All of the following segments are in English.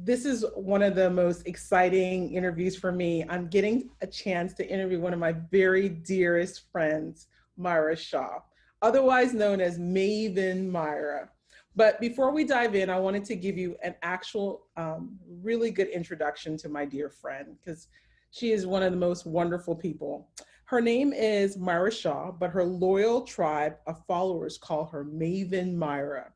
This is one of the most exciting interviews for me. I'm getting a chance to interview one of my very dearest friends, Miara Shaw, otherwise known as Maven Miara. But before we dive in, I wanted to give you an actual, really good introduction to my dear friend, because she is one of the most wonderful people. Her name is Miara Shaw, but her loyal tribe of followers call her Maven Miara.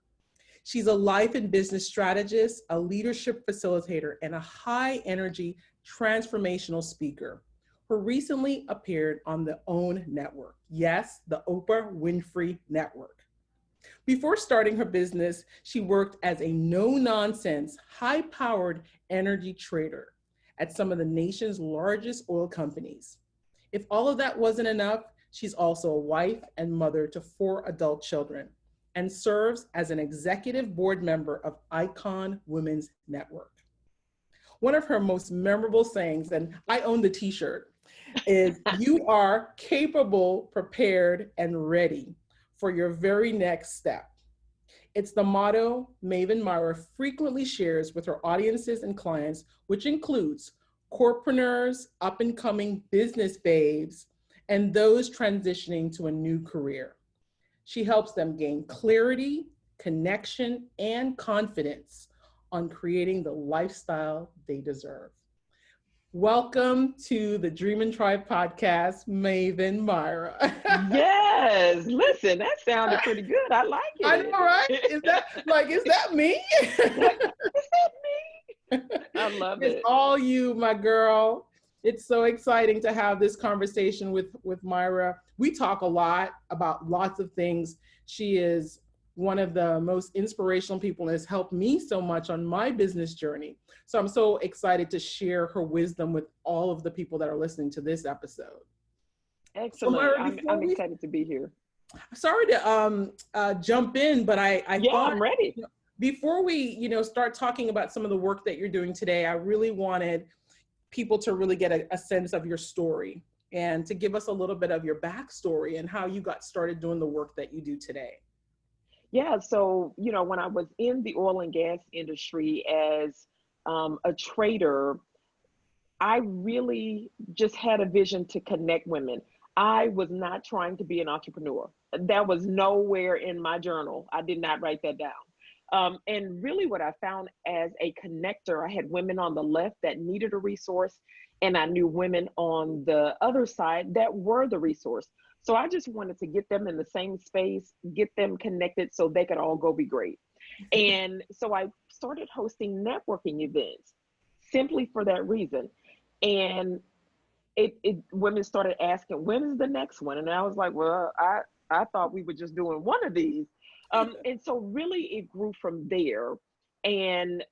She's a life and business strategist, a leadership facilitator, and a high energy transformational speaker who recently appeared on the OWN network. Yes, the Oprah Winfrey Network. Before starting her business, she worked as a no-nonsense, high-powered energy trader at some of the nation's largest oil companies. If all of that wasn't enough, she's also a wife and mother to 4 adult children and serves as an executive board member of Icon Women's Network. One of her most memorable sayings, and I own the t-shirt, is "You are capable, prepared, and ready for your very next step." It's the motto Maven Miara frequently shares with her audiences and clients, which includes corpreneurs, up-and-coming business babes, and those transitioning to a new career. She helps them gain clarity, connection, and confidence on creating the lifestyle they deserve. Welcome to the Dream and Tribe podcast, Maven Miara. Yes, listen, that sounded pretty good. I like I know, it. right? Is that me? Is that me? I love It's it. all you, my girl. It's so exciting to have this conversation with Miara. We talk a lot about lots of things. She is one of the most inspirational people and has helped me so much on my business journey. So I'm so excited to share her wisdom with all of the people that are listening to this episode. So Excellent. Miara, I'm excited to be here. sorry to jump in, but I Yeah, thought, I'm ready. before we start talking about some of the work that you're doing today, I really wanted people to really get a sense of your story and to give us a little bit of your backstory and how you got started doing the work that you do today. Yeah, so, when I was in the oil and gas industry as a trader, I really just had a vision to connect women. I was not trying to be an entrepreneur. That was nowhere in my journal. I did not write that down. And really, what I found as a connector, I had women on the left that needed a resource, and I knew women on the other side that were the resource. So I just wanted to get them in the same space, get them connected so they could all go be great. And so I started hosting networking events simply for that reason. And women started asking, when is the next one? And I was like, well, I thought we were just doing one of these. And so really it grew from there. And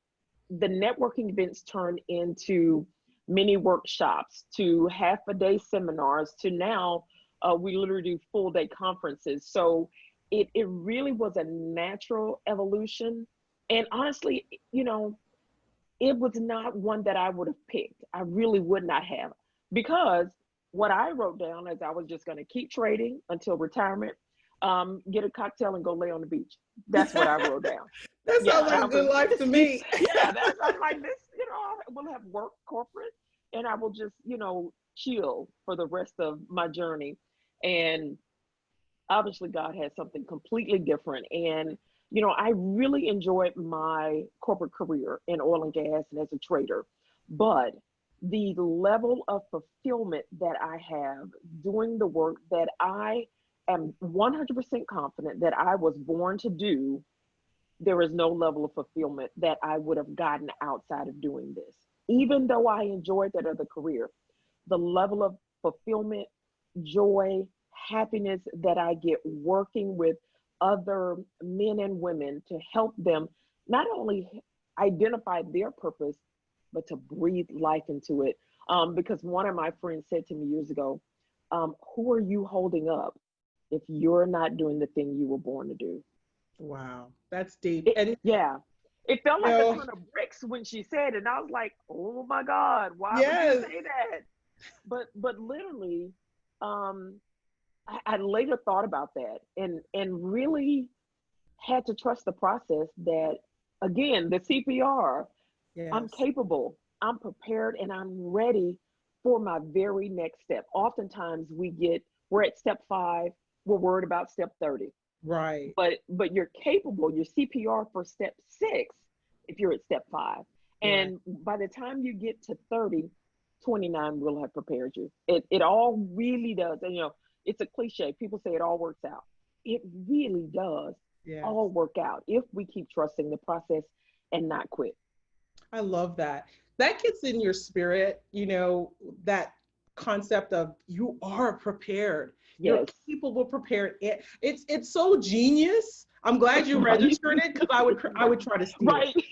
the networking events turned into mini workshops, to half a day seminars, to now we literally do full day conferences. So it really was a natural evolution. And honestly, it was not one that I would have picked. I really would not have, because what I wrote down is I was just going to keep trading until retirement, get a cocktail and go lay on the beach. That's what I wrote down. That Yeah, sounds like a good life to me. yeah, I'm like this. We'll have work corporate, and I will just chill for the rest of my journey. And obviously God has something completely different. And, I really enjoyed my corporate career in oil and gas and as a trader, but the level of fulfillment that I have doing the work that I am 100% confident that I was born to do, there is no level of fulfillment that I would have gotten outside of doing this. Even though I enjoyed that other career, the level of fulfillment, joy, happiness that I get working with other men and women to help them not only identify their purpose, but to breathe life into it. Because one of my friends said to me years ago, who are you holding up if you're not doing the thing you were born to do? Wow, that's deep. And Yeah, it felt you like a know, ton of bricks when she said it. And I was like, oh my God, why would you yes. say that? But literally, um, I later thought about that and really had to trust the process that, again, the CPR. I'm Yes. capable, I'm prepared, and I'm ready for my very next step. Oftentimes we're at step 5, we're worried about step 30. Right. But you're capable, your CPR for step 6 if you're at step 5. Right. And by the time you get to 30, 29 will have prepared you. It all really does. And it's a cliche. People say it all works out. It really does Yes. all work out if we keep trusting the process and not quit. I love that. That gets in your spirit, that concept of you are prepared. You're Yes. capable, prepared. It's so genius. I'm glad you Right. registered it because I would try to steal Right. it.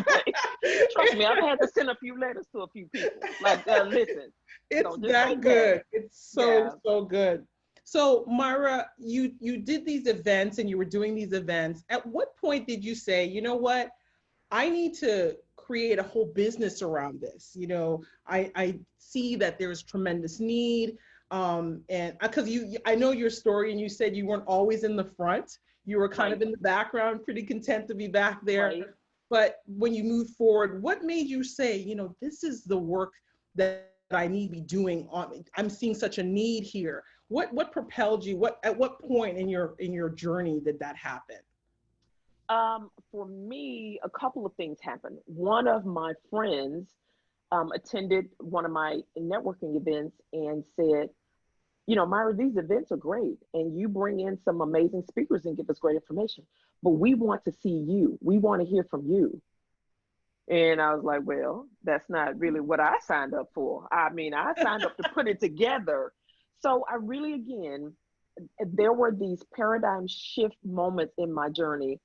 Right. Trust me, I've had to send a few letters to a few people. Like, listen, It's don't just that take that. good. It's so Yeah. so good. So Myra, you did these events and you were doing these events. At what point did you say, you know what? I need to create a whole business around this. I see that there's tremendous need. And because I know your story and you said you weren't always in the front. You were kind of Right. in the background, pretty content to be back there. Right. But when you moved forward, what made you say, this is the work that I need to be doing I'm seeing such a need here. What propelled you? At what point in your journey did that happen? For me, a couple of things happened. One of my friends attended one of my networking events and said, Myra, these events are great, and you bring in some amazing speakers and give us great information, but we want to see you. We want to hear from you. And I was like, well, that's not really what I signed up for. I mean, I signed up to put it together. So I really, again, there were these paradigm shift moments in my journey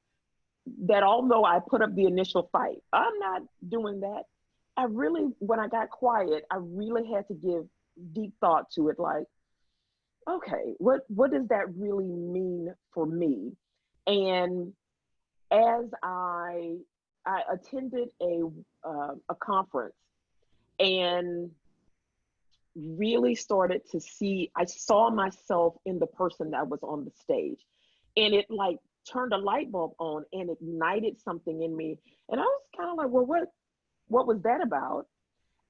that although I put up the initial fight, I'm not doing that. I really, when I got quiet, I really had to give deep thought to it. Like, okay, what does that really mean for me? And as I attended a conference and really started to see, I saw myself in the person that was on the stage, and it like turned a light bulb on and ignited something in me. And I was kind of like, well, what was that about?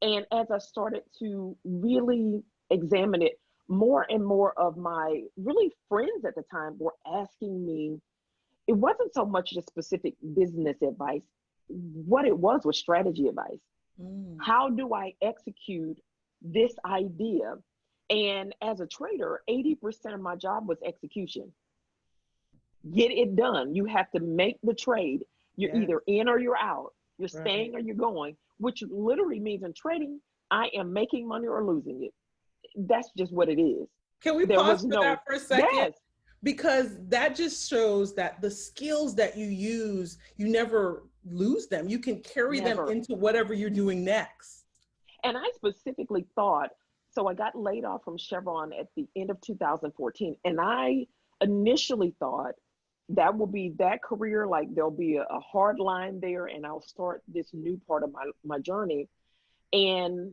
And as I started to really examine it, more and more of my really friends at the time were asking me, it wasn't so much just specific business advice. What it was strategy advice. Mm, How do I execute this idea? And as a trader, 80% of my job was execution. Get it done. You have to make the trade. You're yes, either in or you're out. You're right. staying or you're going, which literally means in trading, I am making money or losing it. That's just what it is. Can we There pause was for that no, for a second? yes, Because that just shows that the skills that you use, you never lose them. You can carry them never. into whatever you're doing next. And I specifically thought, so I got laid off from Chevron at the end of 2014. And I initially thought that will be that career, like there'll be a hard line there, and I'll start this new part of my journey. And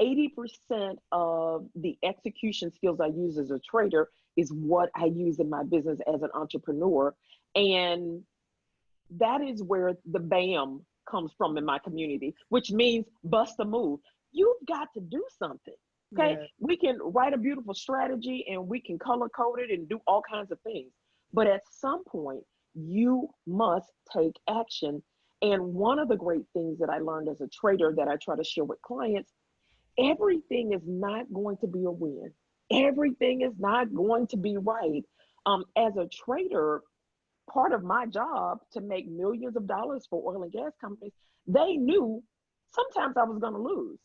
80% of the execution skills I use as a trader is what I use in my business as an entrepreneur. And that is where the BAM comes from in my community, which means bust a move. You've got to do something. Okay. Yeah. We can write a beautiful strategy and we can color code it and do all kinds of things. But at some point, you must take action. And one of the great things that I learned as a trader that I try to share with clients, everything is not going to be a win. Everything is not going to be right. As a trader, part of my job to make millions of dollars for oil and gas companies, they knew sometimes I was going to lose.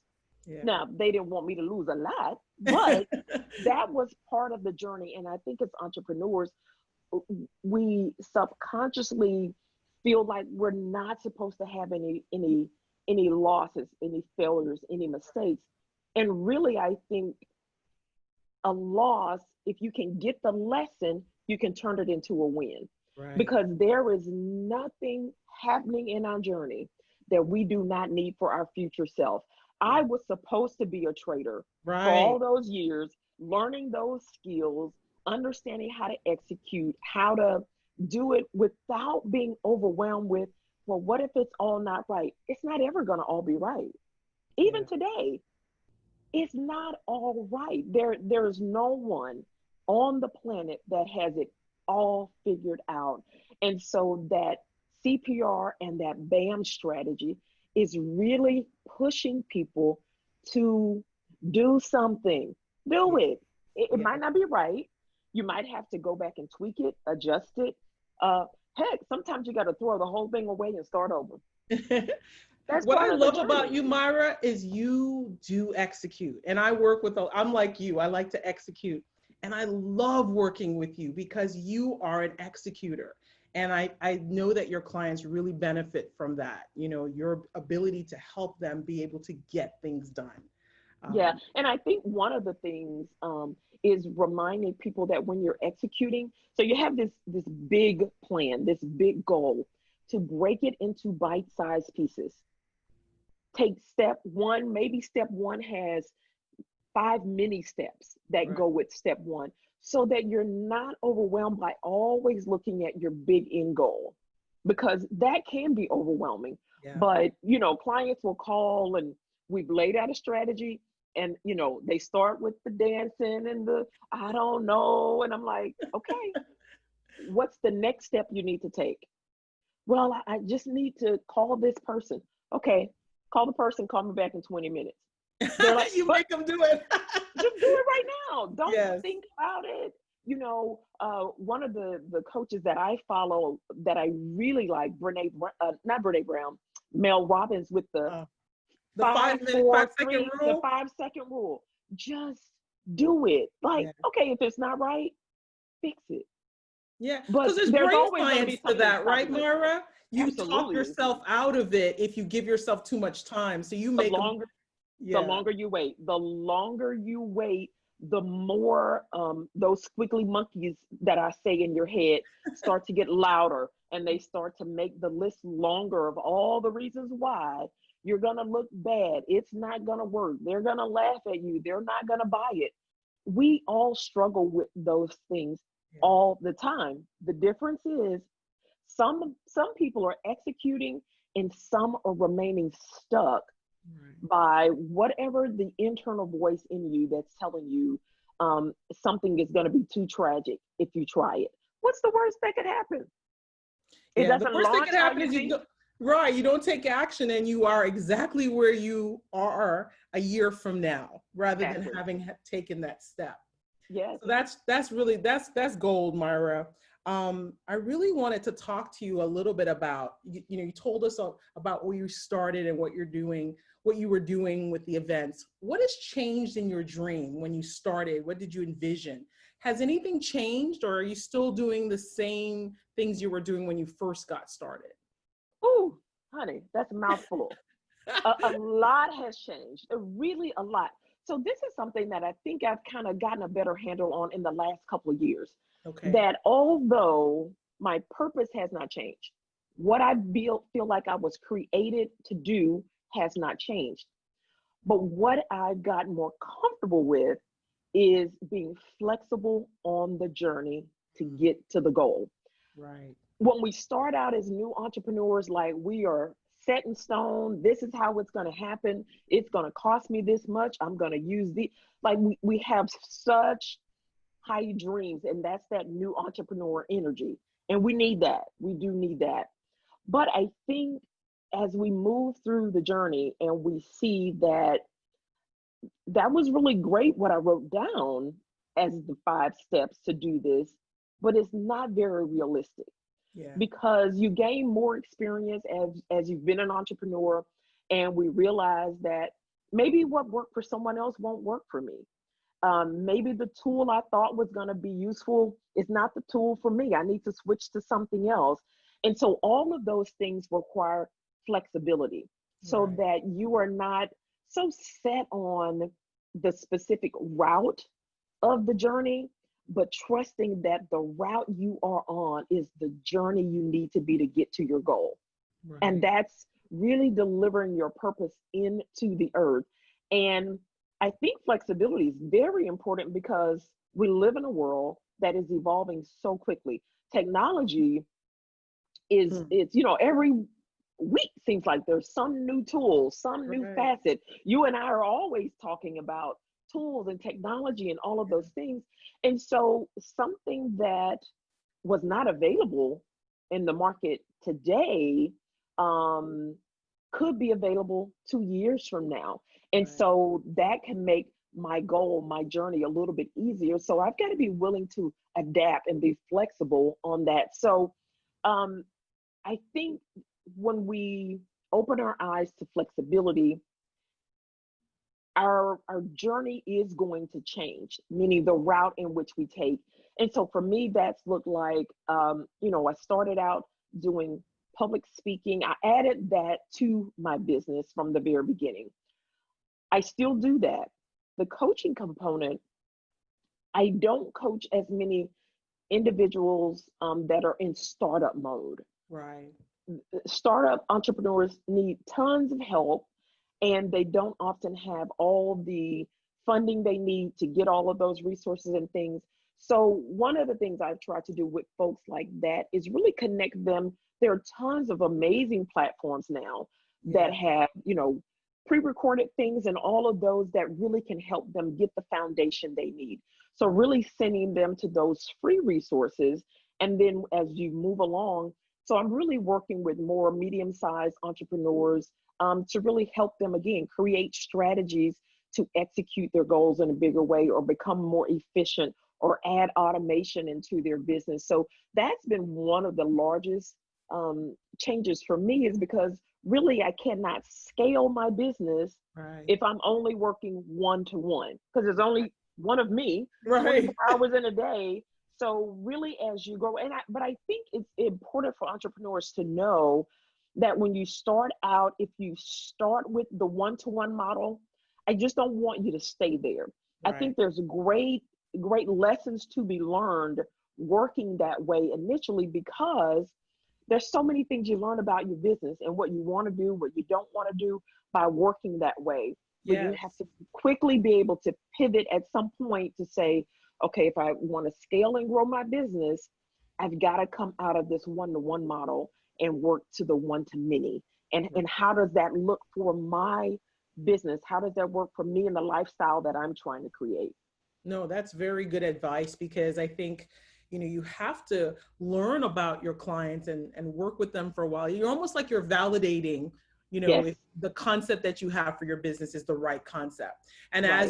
Yeah. Now, they didn't want me to lose a lot, but that was part of the journey. And I think as entrepreneurs, we subconsciously feel like we're not supposed to have any losses, any failures, any mistakes. And really, I think a loss, if you can get the lesson, you can turn it into a win. Right. Because there is nothing happening in our journey that we do not need for our future self. I Yeah. was supposed to be a trader for all Right. those years, learning those skills, understanding how to execute, how to do it without being overwhelmed with well, what if it's all not right? It's not ever going to all be right. Even Yeah. today, it's not all right. There's no one on the planet that has it all figured out. And so that CPR and that BAM strategy is really pushing people to do something. Do Yeah. it. It Yeah. might not be right. You might have to go back and tweak it, adjust it. Uh, Heck, sometimes you got to throw the whole thing away and start over. That's What I part of the love about journey. you, Myra, is you do execute. And I work with, I'm like you, I like to execute. And I love working with you because you are an executor. And I know that your clients really benefit from that, your ability to help them be able to get things done. Yeah, Um, and I think one of the things is reminding people that when you're executing, so you have this big plan, this big goal, to break it into bite-sized pieces. Take step one, maybe step one has 5 mini steps that right. go with step one, so that you're not overwhelmed by always looking at your big end goal, because that can be overwhelming. Yeah. But clients will call and we've laid out a strategy, and they start with the dancing and the I don't know, and I'm like, okay, what's the next step you need to take? Well, I just need to call this person. Okay, call the person, call me back in 20 minutes. They're like, You but make them do it. just do it right now. Don't Yes. think about it. One of the coaches that I follow that I really like, not Brene Brown, Mel Robbins, with the Uh, the five, 5 minute, four, 5 second three, the rule. 5 second rule. Just do it. Like, Yeah. okay, if it's not right, fix it. Yeah, But because there's there's brain always going to science be to something that, right, stopping us. Mara? You talk Absolutely. yourself out of it if you give yourself too much time. So you The make them, longer the yeah, longer you wait, the more those squiggly monkeys that I say in your head start to get louder, and they start to make the list longer of all the reasons why you're going to look bad. It's not going to work. They're going to laugh at you. They're not going to buy it. We all struggle with those things yeah, all the time. The difference is some people are executing and some are remaining stuck right. by whatever the internal voice in you that's telling you something is going to be too tragic if you try it. What's the worst that could happen? It Yeah, the doesn't worst thing launch can how happen you is you think. don't, right, you don't take action and you are exactly where you are a year from now, rather than Exactly. having taken that step. Yes. So that's really that's gold, Myra. I really wanted to talk to you a little bit about you told us about where you started and what you're doing, what you were doing with the events. What has changed in your dream when you started? What did you envision? Has anything changed, or are you still doing the same things you were doing when you first got started? Ooh, honey, that's a mouthful. A lot has changed, really a lot. So this is something that I think I've kind of gotten a better handle on in the last couple of years. Okay. That although my purpose has not changed, what I feel like I was created to do has not changed. But what I've gotten more comfortable with is being flexible on the journey to Mm, get to the goal. right. When we start out as new entrepreneurs, like we are set in stone, this is how it's going to happen, it's going to cost me this much, I'm going to use the, like we have such high dreams, and that's that new entrepreneur energy, and we need that, we do need that. But I think as we move through the journey and we see that that was really great what I wrote down as the 5 steps to do this, but it's not very realistic, Yeah. because you gain more experience as you've been an entrepreneur, and we realize that maybe what worked for someone else won't work for me. Maybe the tool I thought was going to be useful is not the tool for me. I need to switch to something else. And so all of those things require flexibility, so Right. that you are not so set on the specific route of the journey, but trusting that the route you are on is the journey you need to be to get to your goal. And Right. that's really delivering your purpose into the earth. And I think flexibility is very important because we live in a world that is evolving so quickly. Technology is Mm, it's every week seems like there's some new tool, some new Right. facet. You and I are always talking about tools and technology and all of those things. And so something that was not available in the market today um, could be available 2 years from now. And Right. so that can make my goal, my journey a little bit easier. So I've got to be willing to adapt and be flexible on that. So um, I think when we open our eyes to flexibility, our journey is going to change, meaning the route in which we take. And so for me, that's looked like, I started out doing public speaking. I added that to my business from the very beginning. I still do that. The coaching component, I don't coach as many individuals that are in startup mode. Right. Startup entrepreneurs need tons of help, and they don't often have all the funding they need to get all of those resources and things. So one of the things I've tried to do with folks like that is really connect them. There are tons of amazing platforms now that Yeah. have, pre-recorded things and all of those that really can help them get the foundation they need. So really sending them to those free resources. And then as you move along, so I'm really working with more medium-sized entrepreneurs to really help them, again, create strategies to execute their goals in a bigger way or become more efficient or add automation into their business. So that's been one of the largest changes for me, is because really I cannot scale my business Right. if I'm only working one-to-one, because there's only one of me, Right. 24 hours in a day. So really, as you grow, but I think it's important for entrepreneurs to know that when you start out, if you start with the one-to-one model, I just don't want you to stay there. I Right. think there's great lessons to be learned working that way initially, because there's so many things you learn about your business and what you want to do, what you don't want to do by working that way. But you have Yes. to quickly be able to pivot at some point to say, okay, if I want to scale and grow my business, I've got to come out of this one-to-one model and work to the one-to-many. And how does that look for my business? How does that work for me and the lifestyle that I'm trying to create? No, that's very good advice, because I think, you have to learn about your clients and work with them for a while. You're almost like you're validating, Yes, if the concept that you have for your business is the right concept. And right.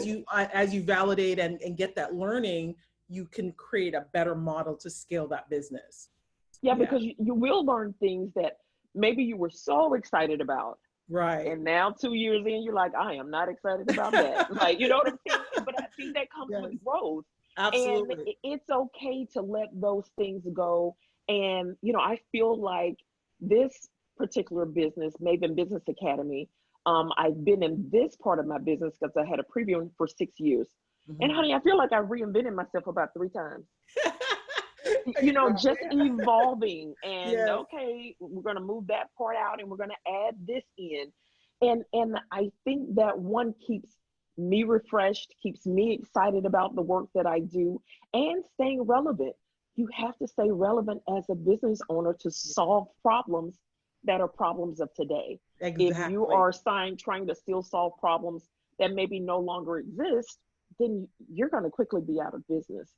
as you validate and get that learning, you can create a better model to scale that business. Yeah, Yeah. because you will learn things that maybe you were so excited about. Right. And now 2 years in, you're like, I am not excited about that. Like, you know what I'm saying? But I think that comes with Yes. growth. And Absolutely. it's okay to let those things go. And, I feel like this particular business, Maven Business Academy, I've been in this part of my business because I had a preview for 6 years. And Mhm. honey, I feel like I reinvented myself about 3 times, just Exactly. evolving, and Yes. okay, we're going to move that part out and we're going to add this in. And I think that one keeps me refreshed, keeps me excited about the work that I do, and staying relevant. You have to stay relevant as a business owner to solve problems that are problems of today. If you Exactly. are trying to still solve problems that maybe no longer exist, then you're going to quickly be out of business.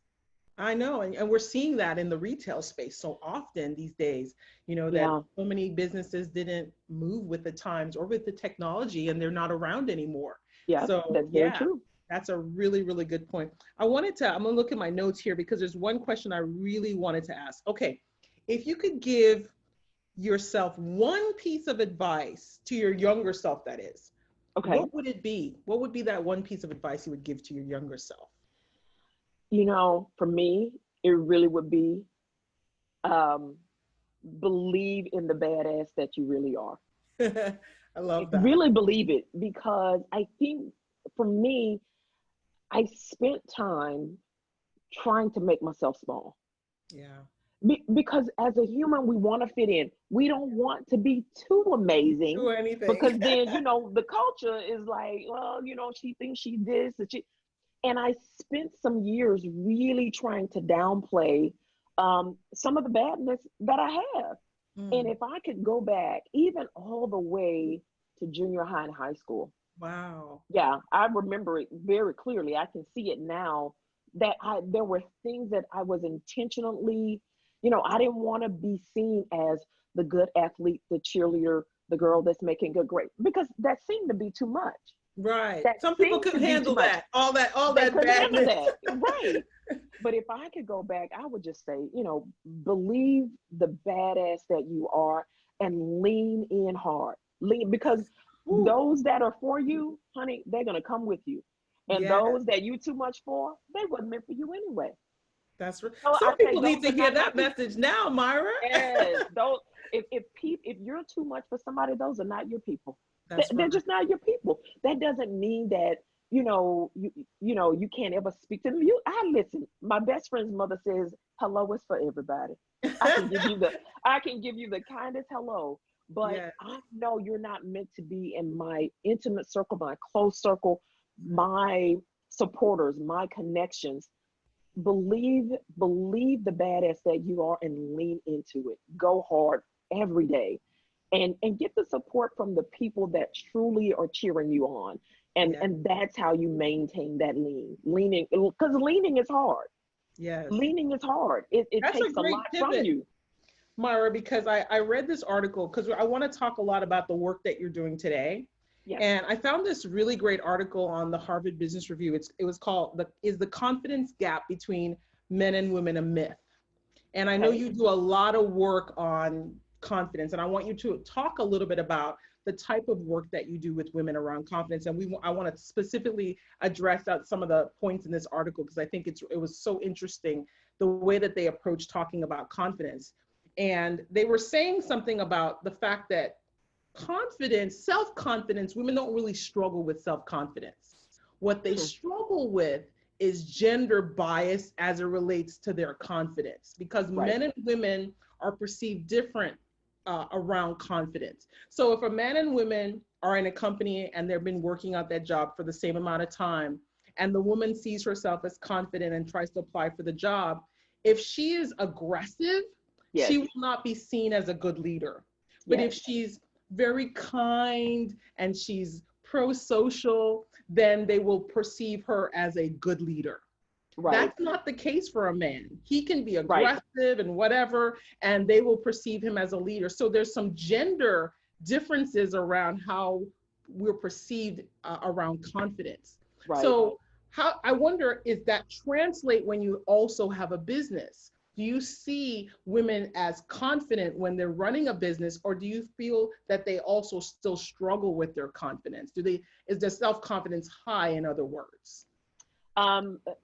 I know. And we're seeing that in the retail space so often these days, that Yeah. so many businesses didn't move with the times or with the technology, and they're not around anymore. Yeah, So, that's very yeah, true. that's a really, really good point. I'm going to look at my notes here because there's one question I really wanted to ask. Okay. If you could give yourself one piece of advice to your younger self, that is, Okay. what would it be? What would be that one piece of advice you would give to your younger self? For me, it really would be um, believe in the badass that you really are. I love that. Really believe it, because I think for me, I spent time trying to make myself small. Yeah. Because as a human, we want to fit in. We don't want to be too amazing, Do anything. because then, the culture is like, well, she thinks she this, and and I spent some years really trying to downplay some of the badness that I have. And Mm. if I could go back even all the way to junior high and high school, Wow. yeah, I remember it very clearly. I can see it now that there were things that I was intentionally, I didn't want to be seen as the good athlete, the cheerleader, the girl that's making good grades, because that seemed to be too much. Right. That Some people seemed to couldn't be too handle much. that. All They that couldn't handle badness. that. Right. But if I could go back, I would just say, believe the badass that you are and lean in hard. Lean, because Ooh, those that are for you, honey, they're gonna come with you. And yes, those that you too much for, they wasn't meant for you anyway. that's right. So I Some say people need those to are hear not my that people. message now, Myra. Yes, those if you're too much for somebody, those are not your people. That's They're right. just not your people. That doesn't mean that you can't ever speak to them. I listen. My best friend's mother says hello is for everybody. I can give you the I can give you the kindest hello, but Yeah. I know you're not meant to be in my intimate circle, my close circle, my supporters, my connections. Believe the badass that you are and lean into it. Go hard every day, and get the support from the people that truly are cheering you on. and Yeah. and that's how you maintain that leaning, because leaning is hard. Yes. Leaning is hard. It That's a takes a lot great from pivot, you. Myra, because I read this article because I want to talk a lot about the work that you're doing today. Yes. And I found this really great article on the Harvard Business Review. It was called Is the Confidence Gap Between Men and Women a Myth? And I know Okay. you do a lot of work on confidence, and I want you to talk a little bit about the type of work that you do with women around confidence. And I want to specifically address out some of the points in this article because I think it was so interesting the way that they approach talking about confidence. And they were saying something about the fact that confidence, self-confidence, women don't really struggle with self-confidence. What they Hmm. struggle with is gender bias as it relates to their confidence because Right. men and women are perceived different around confidence. So if a man and women are in a company and they've been working out that job for the same amount of time, and the woman sees herself as confident and tries to apply for the job, if she is aggressive, Yes. she will not be seen as a good leader. But Yes. if she's very kind and she's pro-social, then they will perceive her as a good leader. Right. That's not the case for a man. He can be Right. aggressive and whatever, and they will perceive him as a leader. So there's some gender differences around how we're perceived around confidence. Right. So how I wonder, is that translate when you also have a business? Do you see women as confident when they're running a business, or do you feel that they also still struggle with their confidence? Is their self-confidence high, in other words?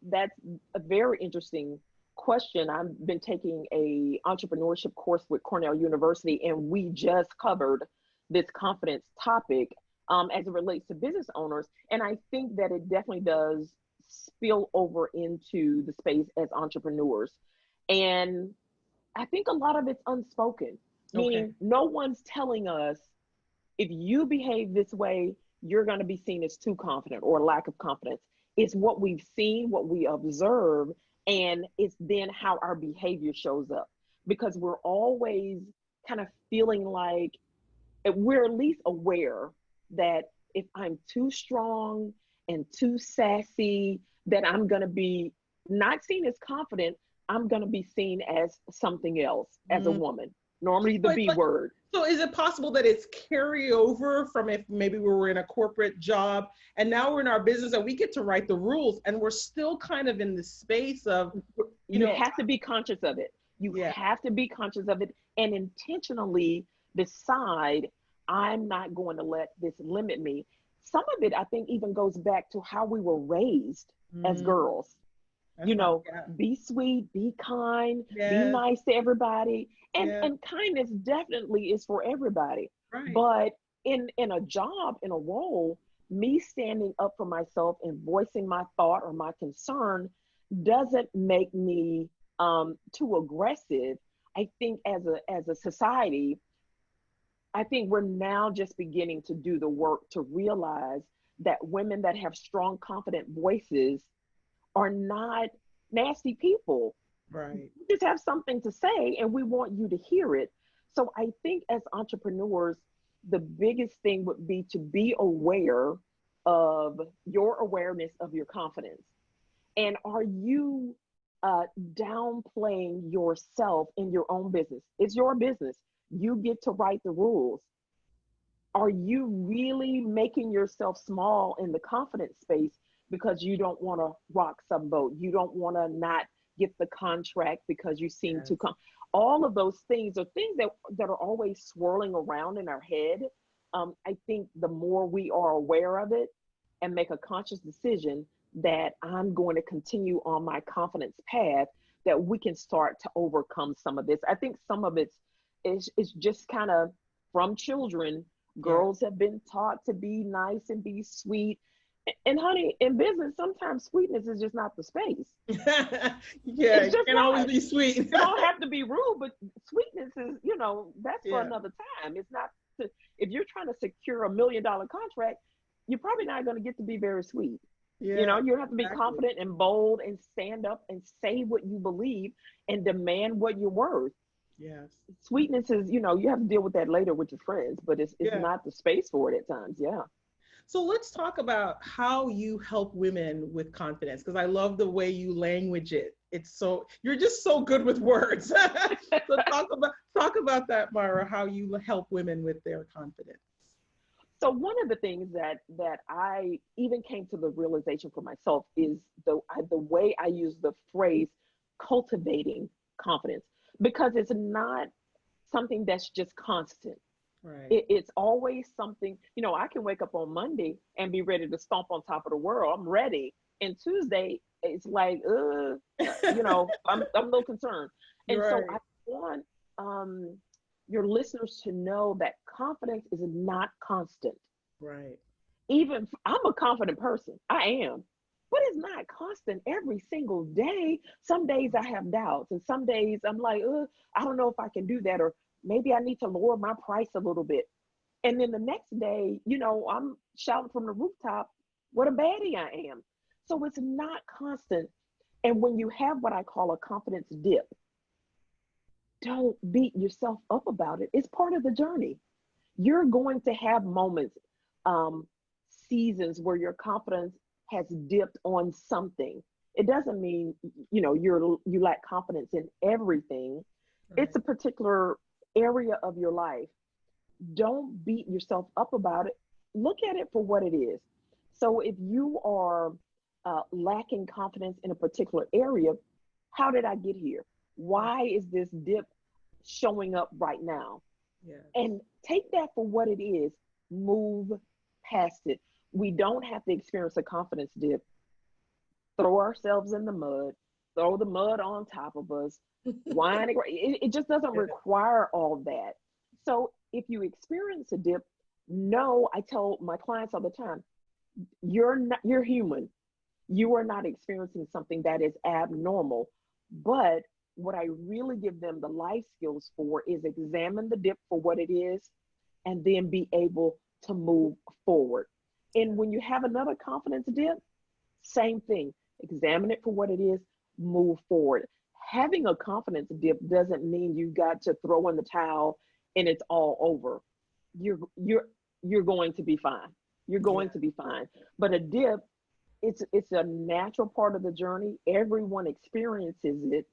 That's a very interesting question. I've been taking a entrepreneurship course with Cornell University, and we just covered this confidence topic as it relates to business owners. And I think that it definitely does spill over into the space as entrepreneurs. And I think a lot of it's unspoken, Okay. meaning no one's telling us if you behave this way, you're going to be seen as too confident or lack of confidence. It's what we've seen, what we observe, and it's then how our behavior shows up, because we're always kind of feeling like we're at least aware that if I'm too strong and too sassy, that I'm going to be not seen as confident. I'm going to be seen as something else, as a Mm. woman, normally the But, B but word. so is it possible that it's carryover from if maybe we were in a corporate job and now we're in our business and we get to write the rules and we're still kind of in the space of, you You know, have to be conscious of it. You yeah, have to be conscious of it and intentionally decide, I'm not going to let this limit me. Some of it, I think, even goes back to how we were raised as mm, girls. that's right. Yeah. Be sweet, be kind, be Yes. nice to everybody. Yeah. And kindness definitely is for everybody. Right. But in a job, in a role, me standing up for myself and voicing my thought or my concern doesn't make me too aggressive. I think as a society, I think we're now just beginning to do the work to realize that women that have strong, confident voices are not nasty people. Right. You just have something to say and we want you to hear it. So I think as entrepreneurs, the biggest thing would be to be aware of your awareness of your confidence. And are you downplaying yourself in your own business? It's your business. You get to write the rules. Are you really making yourself small in the confidence space because you don't want to rock some boat? You don't want to not get the contract because you seem Yes. to come. All of those things are things that are always swirling around in our head. I think the more we are aware of it and make a conscious decision that I'm going to continue on my confidence path, that we can start to overcome some of this. I think some of it's just kind of from children. Yeah. Girls have been taught to be nice and be sweet. And honey, in business, sometimes sweetness is just not the space. Yeah, It's it just can't always not. be sweet. You don't have to be rude, but sweetness is, that's for Yeah. another time. It's not to, if you're trying to secure $1 million contract, you're probably not going to get to be very sweet. Yeah, You have to be exactly. confident and bold and stand up and say what you believe and demand what you're worth. Yes. Sweetness is, you have to deal with that later with your friends, but it's Yeah. not the space for it at times. Yeah. So let's talk about how you help women with confidence, because I love the way you language it. You're just so good with words. So talk about that, Mara, how you help women with their confidence. So one of the things that I even came to the realization for myself is the way I use the phrase cultivating confidence, because it's not something that's just constant. Right. It's always something, I can wake up on Monday and be ready to stomp on top of the world. I'm ready. And Tuesday, it's like, I'm a little concerned. And so I Right. want um, your listeners to know that confidence is not constant. Right. Even I'm a confident person, I am, but it's not constant every single day. Some days I have doubts, and some days I'm like, I don't know if I can do that, or maybe I need to lower my price a little bit. And then the next day, I'm shouting from the rooftop what a baddie I am. So it's not constant. And when you have what I call a confidence dip, don't beat yourself up about it. It's part of the journey. You're going to have moments, um, seasons where your confidence has dipped on something. It doesn't mean you lack confidence in everything. It's Right. a particular area of your life. Don't beat yourself up about it. Look at it for what it is. So if you are lacking confidence in a particular area, how did I get here? Right. Why is this dip showing up right now? Yes. And take that for what it is. Move past it. We don't have to experience a confidence dip, throw ourselves in the mud, throw the mud on top of us, whine. It just doesn't Yeah. require all that. So if you experience a dip, no, I tell my clients all the time, you're human. You are not experiencing something that is abnormal. But what I really give them the life skills for is examine the dip for what it is and then be able to move forward. Yeah. And when you have another confidence dip, same thing. Examine it for what it is, move forward. Having a confidence dip doesn't mean you got to throw in the towel and it's all over. You're you're you're going to be fine. You're going Yeah. to be fine. But a dip, it's a natural part of the journey. Everyone experiences it.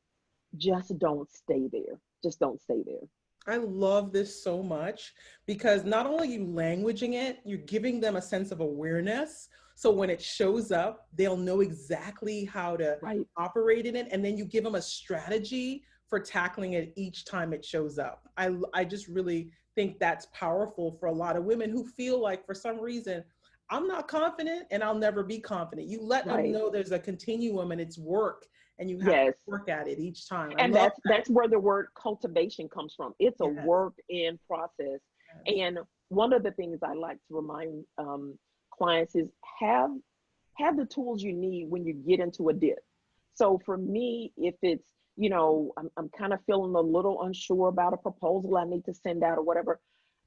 Just don't stay there. Just don't stay there. I love this so much because not only are you languaging it, you're giving them a sense of awareness. So when it shows up, they'll know exactly how to Right. operate in it. And then you give them a strategy for tackling it each time it shows up. I just really think that's powerful for a lot of women who feel like for some reason, I'm not confident and I'll never be confident. You let them Right. know there's a continuum and it's work and you have to Yes. work at it each time. I And love that's where the word cultivation comes from. It's a that. Yes. work in process. Yes. And one of the things I like to remind clients is have have the tools you need when you get into a dip. So for me, if it's, I'm kind of feeling a little unsure about a proposal I need to send out or whatever,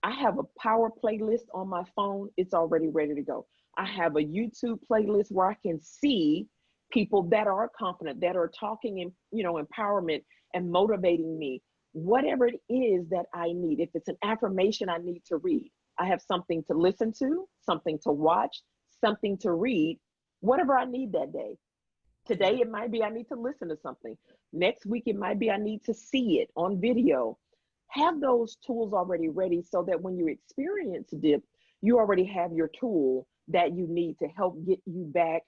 I have a power playlist on my phone. It's already ready to go. I have a YouTube playlist where I can see people that are confident, that are talking in, empowerment and motivating me. whatever it is that I need. If it's an affirmation I need to read, I have something to listen to, something to watch, something to read, whatever I need that day. Yeah. Today, it might be I need to listen to something. Next week, it might be I need to see it on video. Have those tools already ready so that when you experience dip, you already have your tool that you need to help get you back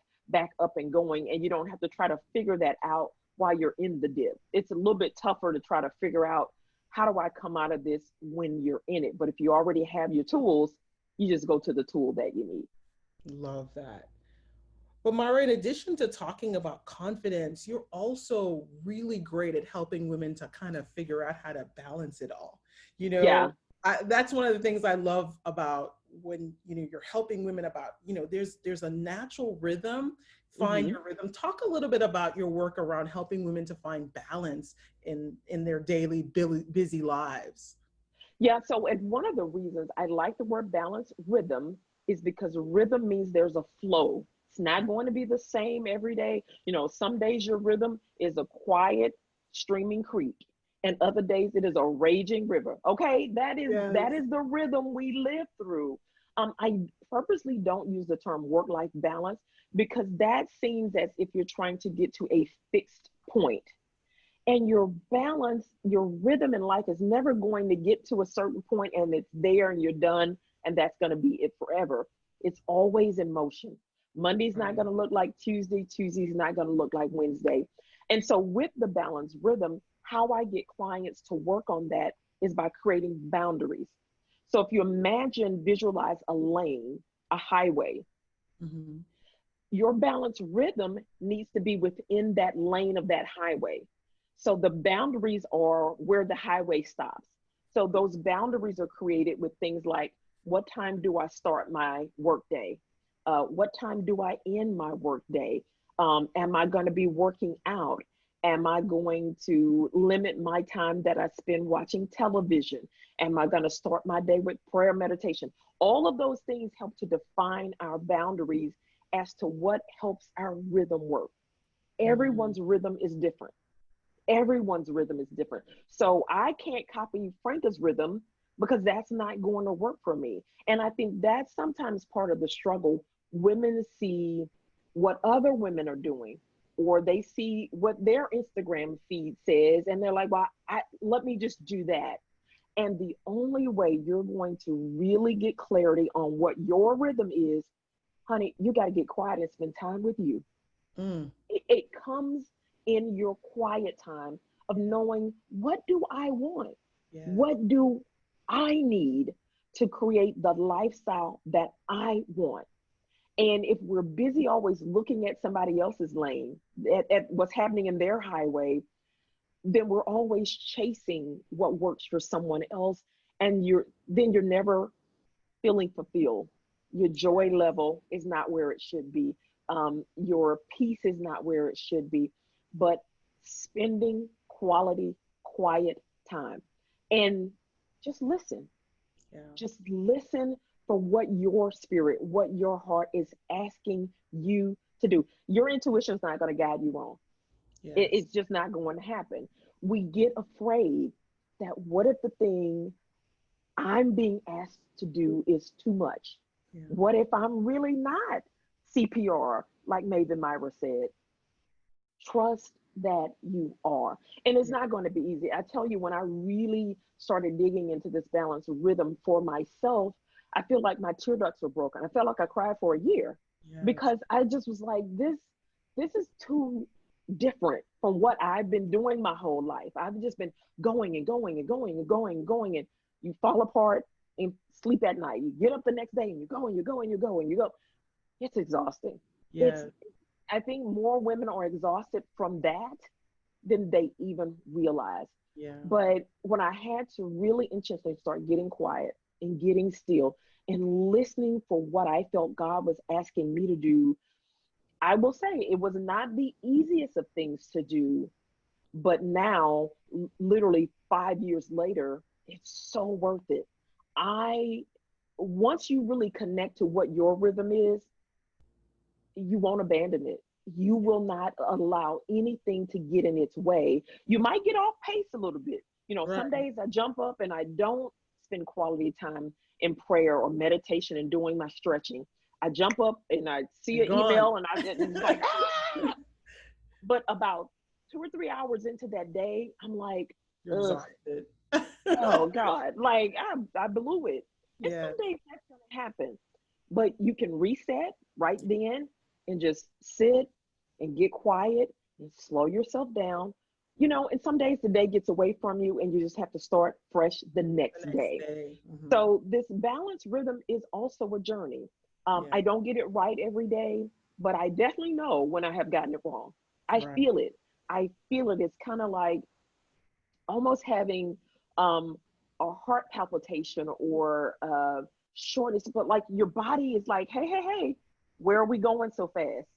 up and going, and you don't have to try to figure that out while you're in the dip. It's a little bit tougher to try to figure out how do I come out of this when you're in it. But if you already have your tools, you just go to the tool that you need. Love that. But Mara, in addition to talking about confidence, you're also really great at helping women to kind of figure out how to balance it all. You know, Yeah. that's one of the things I love about when you're helping women about there's a natural rhythm. Find Hmm. your rhythm. Talk a little bit about your work around helping women to find balance in their daily busy lives. Yeah, so and one of the reasons I like the word balance, rhythm, is because rhythm means there's a flow. It's not going to be the same every day. Some days your rhythm is a quiet streaming creek, and other days it is a raging river. Okay, that Yes. is the rhythm we live through. I purposely don't use the term work-life balance because that seems as if you're trying to get to a fixed point, and your balance, your rhythm in life is never going to get to a certain point and it's there and you're done and that's going to be it forever. It's always in motion. Monday's not going Right. to look like Tuesday. Tuesday's not going to look like Wednesday. And so, with the balance rhythm, how I get clients to work on that is by creating boundaries. So, if you imagine, visualize a lane, a highway, Mm-hmm. your balance rhythm needs to be within that lane of that highway. So the boundaries are where the highway stops. So those boundaries are created with things like, what time do I start my workday? What time do I end my workday? Am I going to be working out? Am I going to limit my time that I spend watching television? Am I going to start my day with prayer meditation? All of those things help to define our boundaries as to what helps our rhythm work. Mm-hmm. Everyone's rhythm is different. Everyone's rhythm is different. So I can't copy Franca's rhythm because that's not going to work for me. And I think that's sometimes part of the struggle. Women see what other women are doing, or they see what their Instagram feed says, and they're like, well, let me just do that. And the only way you're going to really get clarity on what your rhythm is, honey, you got to get quiet and spend time with you. Mm. It comes in your quiet time of knowing, what do I want? Yeah. What do I need to create the lifestyle that I want? And if we're busy always looking at somebody else's lane, at what's happening in their highway, then we're always chasing what works for someone else. And you're never feeling fulfilled. Your joy level is not where it should be. Your peace is not where it should be. But spending quality, quiet time, and just listen. Yeah. Just listen for what your spirit, what your heart is asking you to do. Your intuition is not going to guide you wrong. Yes. It's just not going to happen. We get afraid that what if the thing I'm being asked to do is too much? Yeah. What if I'm really not CPR, like Maven Myra said? Trust that you are. And it's Yeah. not going to be easy. I tell you, when I really started digging into this balance rhythm for myself, I feel like my tear ducts were broken. I felt like I cried for a year Yes. because I just was like, this is too different from what I've been doing my whole life. I've just been going and going and going and going and going, and you fall apart and sleep at night. You get up the next day and you go and you go and you go and you go. It's exhausting. It's Yes. I think more women are exhausted from that than they even realize. Yeah. But when I had to really intentionally start getting quiet and getting still and listening for what I felt God was asking me to do, I will say it was not the easiest of things to do. But now, literally 5 years later, it's so worth it. I, once you really connect to what your rhythm is, you won't abandon it. You Yeah. will not allow anything to get in its way. You might get off pace a little bit. Some Right. days I jump up and I don't spend quality time in prayer or meditation and doing my stretching. I jump up and I see You're an gone. email and it's like, ah! But about 2 or 3 hours into that day, I'm like, You're ugh, exhausted. oh God, like I blew it. And Yeah. some days that's gonna happen. But you can reset right then and just sit and get quiet and slow yourself down. And some days the day gets away from you and you just have to start fresh the The next next day. day. Hmm. So this balance rhythm is also a journey. Yeah. I don't get it right every day, but I definitely know when I have gotten it wrong. I Right. feel it. I feel it. It's kind of like almost having um, a heart palpitation or shortness, but like your body is like, hey, hey, hey, where are we going so fast?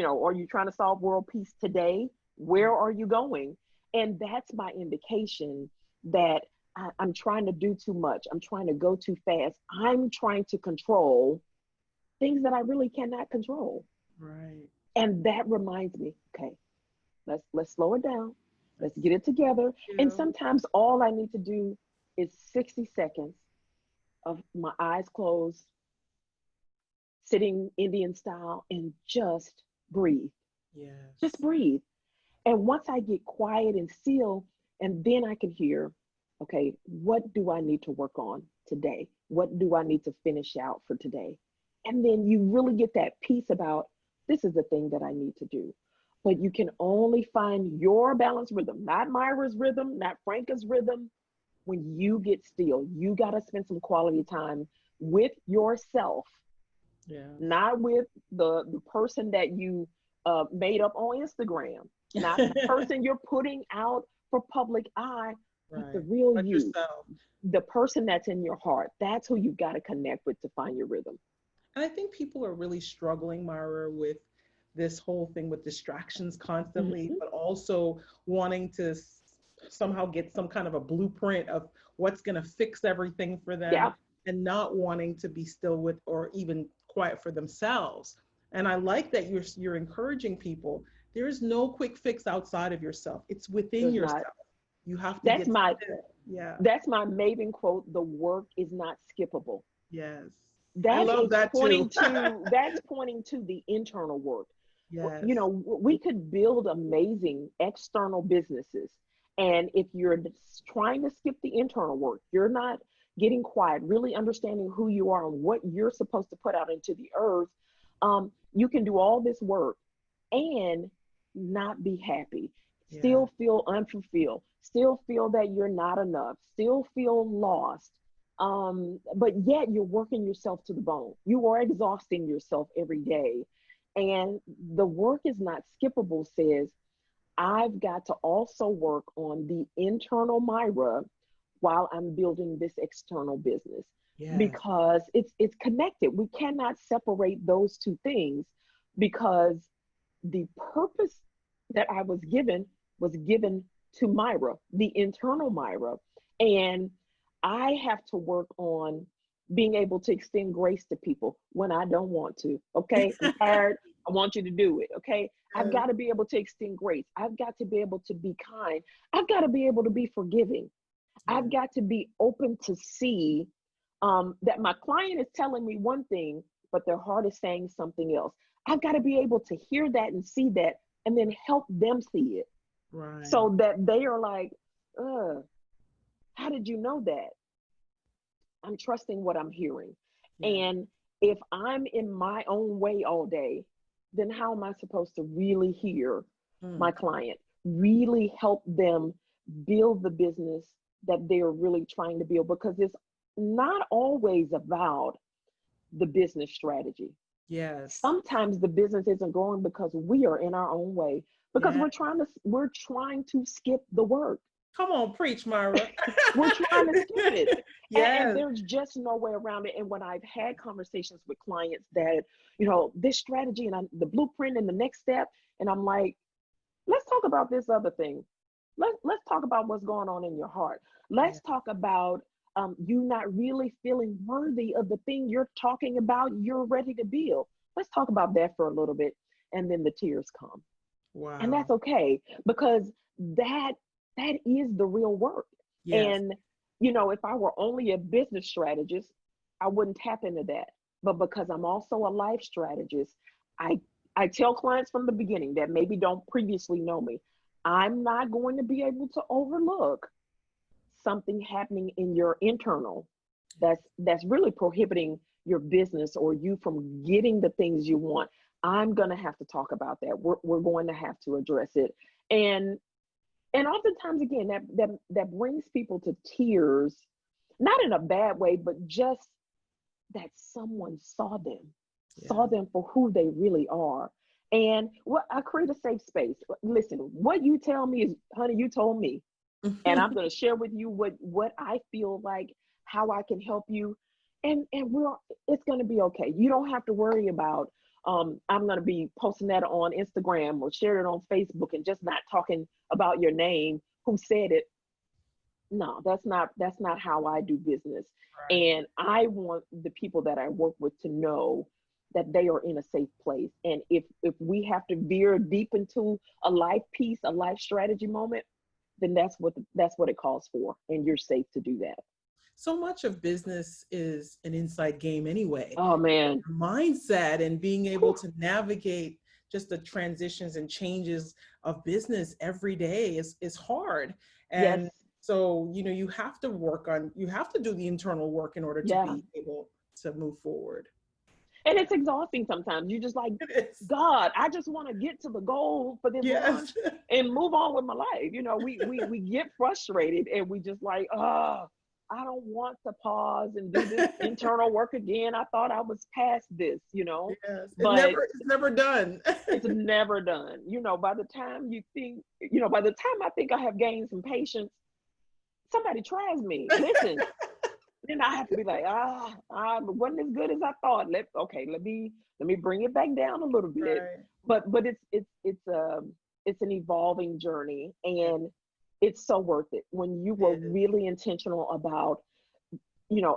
Are you trying to solve world peace today? Where Right. are you going? And that's my indication that I'm trying to do too much. I'm trying to go too fast. I'm trying to control things that I really cannot control. Right. And that reminds me, okay, let's slow it down. Let's Let's get it together. And you. sometimes all I need to do is 60 seconds of my eyes closed, sitting Indian style, and just breathe. Just Yes. breathe. And once I get quiet and still, and then I can hear, okay, what do I need to work on today? What do I need to finish out for today? And then you really get that peace about this is the thing that I need to do. But you can only find your balance rhythm, not Myra's rhythm, not Franca's rhythm. When you get still, you got to spend some quality time with yourself, Yes. not with the person that you made up on Instagram, not the person you're putting out for public eye, but the Right. real But you, yourself. the person that's in your heart. That's who you got to connect with to find your rhythm. And I think people are really struggling, Myra, with this whole thing with distractions constantly, Hmm. but also wanting to somehow get some kind of a blueprint of what's going to fix everything for them Yeah, and not wanting to be still with or even quiet for themselves. And I like that you're encouraging people. There is no quick fix outside of yourself. It's within there's not. yourself. You have to That's get my still. Yeah. that's my Maven quote. The work is not skippable. Yes. I That love is that too. pointing to the internal work. Yes. We could build amazing external businesses, and if you're trying to skip the internal work, you're not getting quiet, really understanding who you are and what you're supposed to put out into the earth. You can do all this work and not be happy, Yeah. still feel unfulfilled, still feel that you're not enough, still feel lost. But yet you're working yourself to the bone. You are exhausting yourself every day. And the work is not skippable says, I've got to also work on the internal Myra while I'm building this external business Yes. because it's connected. We cannot separate those two things because the purpose that I was given to Myra, the internal Myra. And I have to work on being able to extend grace to people when I don't want to. Okay. I'm tired. I want you to do it. Okay. I've Yes. got to be able to extend grace. I've got to be able to be kind. I've got to be able to be forgiving. I've Yes. got to be open to see that my client is telling me one thing, but their heart is saying something else. I've got to be able to hear that and see that and then help them see it Right. so that they are like, how did you know that? I'm trusting what I'm hearing. Yeah. And if I'm in my own way all day, then how am I supposed to really hear my Mm. client, really help them build the business that they're really trying to build? Because it's not always about the business strategy. Yes. Sometimes the business isn't growing because we are in our own way, because Yeah. we're trying to skip the work. Come on, preach, Myra. We're trying to skip it. And Yes. there's just no way around it. And when I've had conversations with clients that, this strategy and the blueprint and the next step, and I'm like, let's talk about this other thing. Let's talk about what's going on in your heart. Yeah. Let's talk about you not really feeling worthy of the thing you're talking about, you're ready to build. Let's talk about that for a little bit. And then the tears come. And that's Wow. okay because that that is the real work. Yes. And, if I were only a business strategist, I wouldn't tap into that. But because I'm also a life strategist, I I tell clients from the beginning that maybe don't previously know me, I'm not going to be able to overlook something happening in your internal that's really prohibiting your business or you from getting the things you want. I'm going to have to talk about that. We're going to have to address it. And and oftentimes again that brings people to tears, not in a bad way, but just that someone saw Yeah. them for who they really are. And what I create a safe space. Listen, what you tell me is, honey, you told me, and I'm going to share with you what I feel like, how I can help you, and it's going to be okay. You don't have to worry about I'm going to be posting that on Instagram or share it on Facebook and just not talking about your name, who said it. No, that's not how I do business. Right. And I want the people that I work with to know that they are in a safe place. And if we have to veer deep into a life piece, a life strategy moment, then that's what it calls for, and you're safe to do that. So much of business is an inside game anyway. Oh man. Your mindset and being able Whew. to navigate just the transitions and changes of business every day is hard. Yes. And so, you have to do the internal work in order to Yeah. be able to move forward. And Yeah. it's exhausting sometimes. You just like, It is. God, I just want to get to the goal for this launch Yes. and move on with my life. We get frustrated and we just like, I don't want to pause and do this internal work again. I thought I was past this. Yes. But It's never done. it's never done. By the time I think I have gained some patience, somebody tries me. Listen, then I have to be like, I wasn't as good as I thought. Let me bring it back down a little bit. Right. But it's an evolving journey, Yeah, and it's so worth it when you were it is. really intentional about,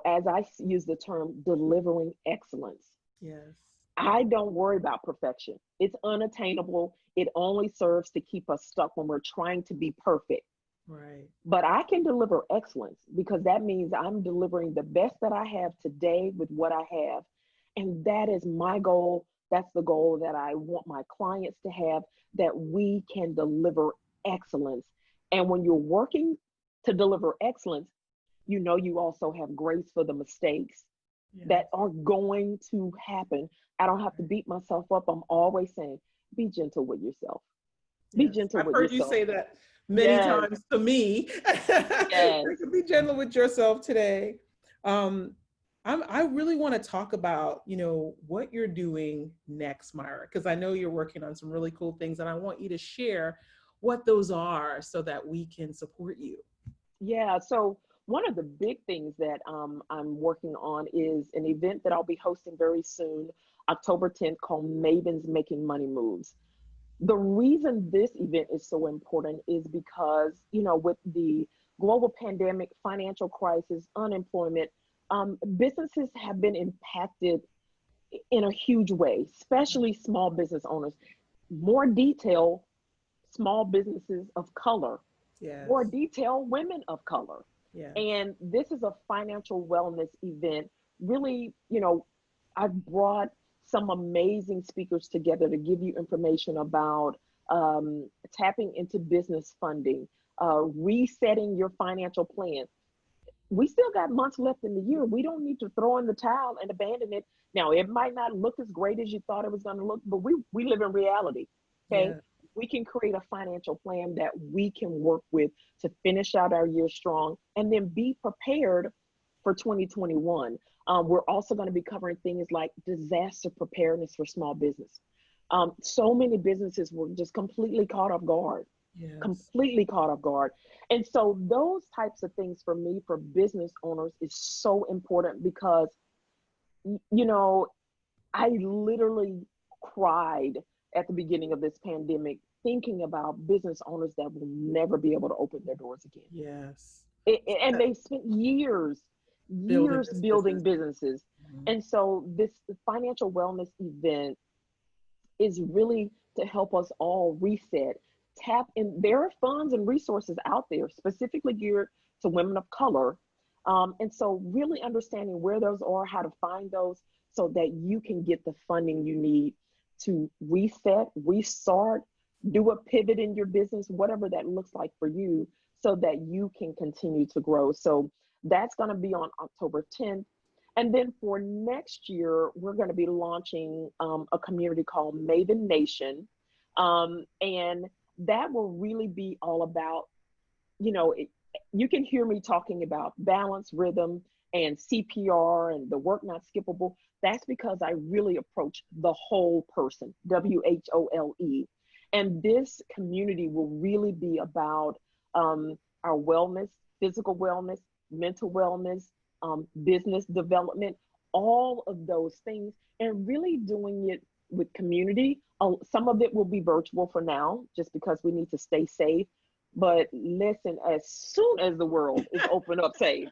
as I use the term, delivering excellence. Yes. I don't worry about perfection. It's unattainable. It only serves to keep us stuck when we're trying to be perfect. Right. But I can deliver excellence because that means I'm delivering the best that I have today with what I have. And that is my goal. That's the goal that I want my clients to have, that we can deliver excellence. And when you're working to deliver excellence, you also have grace for the mistakes that Yes. are going to happen. I don't have to Right. beat myself up. I'm always saying, be gentle with yourself. Be Yes. gentle I've with heard you yourself. say that many Yes, times to me. yes. You can be gentle with yourself today. Um, I really want to talk about, what you're doing next, Myra, because I know you're working on some really cool things, and I want you to share what those are so that we can support you. Yeah, so one of the big things that I'm working on is an event that I'll be hosting very soon, October 10th, called Maven's Making Money Moves. The reason this event is so important is because, with the global pandemic, financial crisis, unemployment, businesses have been impacted in a huge way, especially small business owners. More detail, small businesses of color. More Yes. detail, women of color. Yes. And this is a financial wellness event. Really, I've brought some amazing speakers together to give you information about tapping into business funding, resetting your financial plan. We still got months left in the year. We don't need to throw in the towel and abandon it. Now, it might not look as great as you thought it was going to look, but we live in reality. Okay. Yeah. We can create a financial plan that we can work with to finish out our year strong and then be prepared for 2021. We're also going to be covering things like disaster preparedness for small business. So many businesses were just completely caught off guard, Yes. completely caught off guard. And so those types of things for me, for business owners, is so important because, you know, I literally cried at the beginning of this pandemic thinking about business owners that will never be able to open their doors again. Yes. And they spent years, Building years this business. building businesses. Mhm. And so this financial wellness event is really to help us all reset, tap in. There are funds and resources out there specifically geared to women of color. And so really understanding where those are, how to find those so that you can get the funding you need to reset, restart, do a pivot in your business, whatever that looks like for you, so that you can continue to grow. So that's going to be on October 10th. And then for next year, we're going to be launching a community called Maven Nation. And that will really be all about, you know, you can hear me talking about balance, rhythm, and CPR and the work not skippable. That's because I really approach the whole person, WHOLE. And this community will really be about our wellness, physical wellness, mental wellness, business development, all of those things, and really doing it with community. Some of it will be virtual for now, just because we need to stay safe. But listen, as soon as the world is open up safe,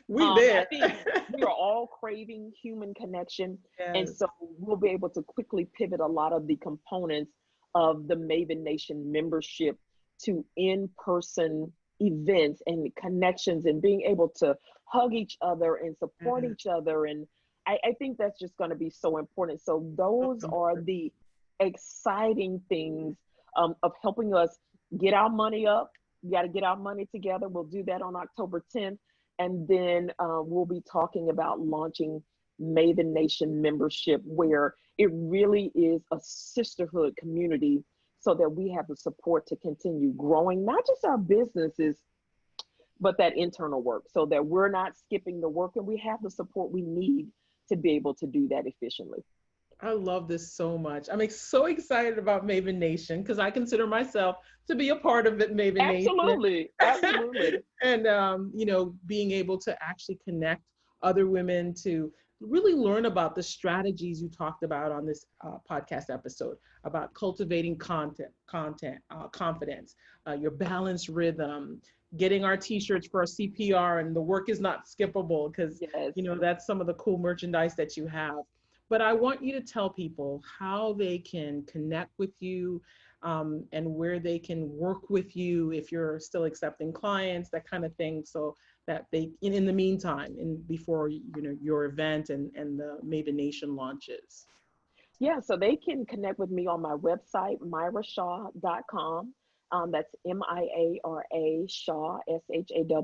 We there. I think we are all craving human connection. And Yes. so we'll be able to quickly pivot a lot of the components of the Maven Nation membership to in-person events and connections and being able to hug each other and support Yes. each other. And I think that's just going to be so important. So So those are important. the exciting things of helping us get our money up. We got to get our money together. We'll do that on October 10th. And then we'll be talking about launching Maven Nation membership, where it really is a sisterhood community so that we have the support to continue growing, not just our businesses, but that internal work, so that we're not skipping the work and we have the support we need to be able to do that efficiently. I love this so much. I'm so excited about Maven Nation because I consider myself to be a part of it, Maven Nation. Absolutely. Absolutely. And you know, being able to actually connect other women to really learn about the strategies you talked about on this podcast episode about cultivating confidence, your balanced rhythm, getting our t-shirts for our CPR, and the work is not skippable because Yes. you know that's some of the cool merchandise that you have. But I want you to tell people how they can connect with you, and where they can work with you if you're still accepting clients, that kind of thing, so that they, in the meantime, and before you know your event and the Maven Nation launches. Yeah, so they can connect with me on my website, miarashaw.com. That's Miara Shaw, Shaw.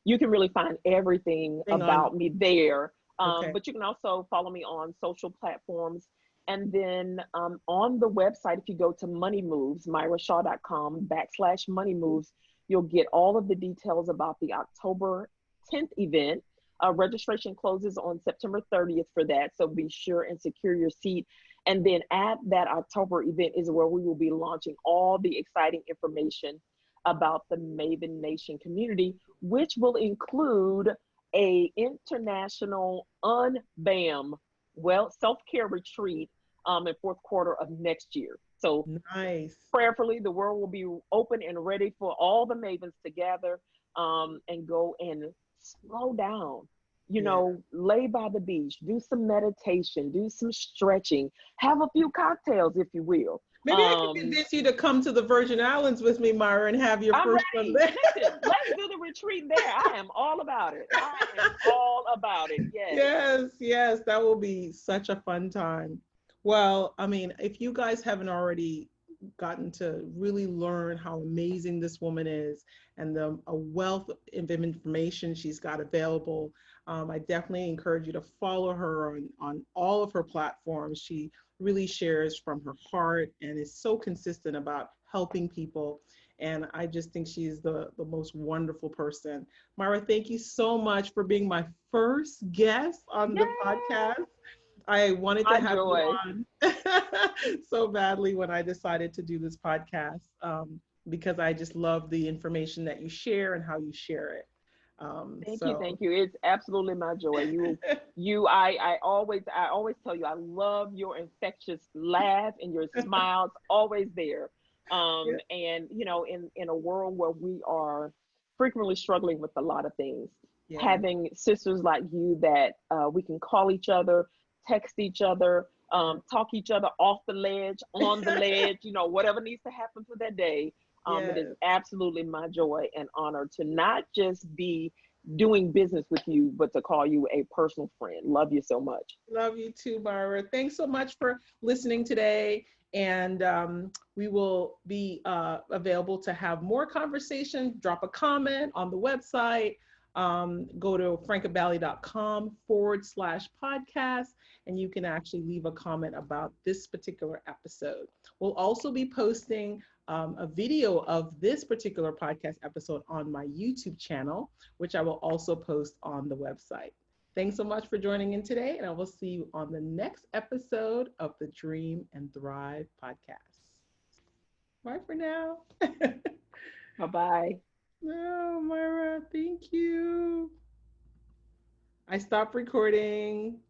You can really find everything Hang on. about me there. Okay. But you can also follow me on social platforms. And then on the website, if you go to Money Moves, miarashaw.com/Money Moves, you'll get all of the details about the October 10th event. Registration closes on September 30th for that. So be sure and secure your seat. And then at that October event is where we will be launching all the exciting information about the Maven Nation community, which will include a international unbam well self-care retreat in fourth quarter of next year. So Nice. prayerfully, the world will be open and ready for all the mavens to gather and go and slow down. You Yeah. know, lay by the beach, do some meditation, do some stretching, have a few cocktails, if you will. Maybe I can convince you to come to the Virgin Islands with me, Myra, and have your I'm first one ready. there. Listen, let's do the retreat there. I am all about it. I am all about it. Yes. Yes, yes, that will be such a fun time. Well, I mean, if you guys haven't already gotten to really learn how amazing this woman is and the a wealth of information she's got available, I definitely encourage you to follow her on all of her platforms. She really shares from her heart and is so consistent about helping people. And I just think she's the most wonderful person. Myra, thank you so much for being my first guest on the Yay. podcast. I wanted to My have you joy. on so badly when I decided to do this podcast, because I just love the information that you share and how you share it. Thank you, So, thank you. It's absolutely my joy. I always tell you, I love your infectious laugh and your smiles, always there. yeah, And you know, in a world where we are frequently struggling with a lot of things, yeah, having sisters like you that we can call each other, text each other, talk each other off the ledge, on the ledge, whatever needs to happen for that day. It is Yes. absolutely my joy and honor to not just be doing business with you, but to call you a personal friend. Love you so much. Love you too, Myra. Thanks so much for listening today. And we will be available to have more conversation. Drop a comment on the website. Go to frankabali.com/podcast, and you can actually leave a comment about this particular episode. We'll also be posting a video of this particular podcast episode on my YouTube channel, which I will also post on the website. Thanks so much for joining in today, and I will see you on the next episode of the Dream and Thrive podcast. Bye for now. Bye bye. No, Myra, thank you. I stopped recording.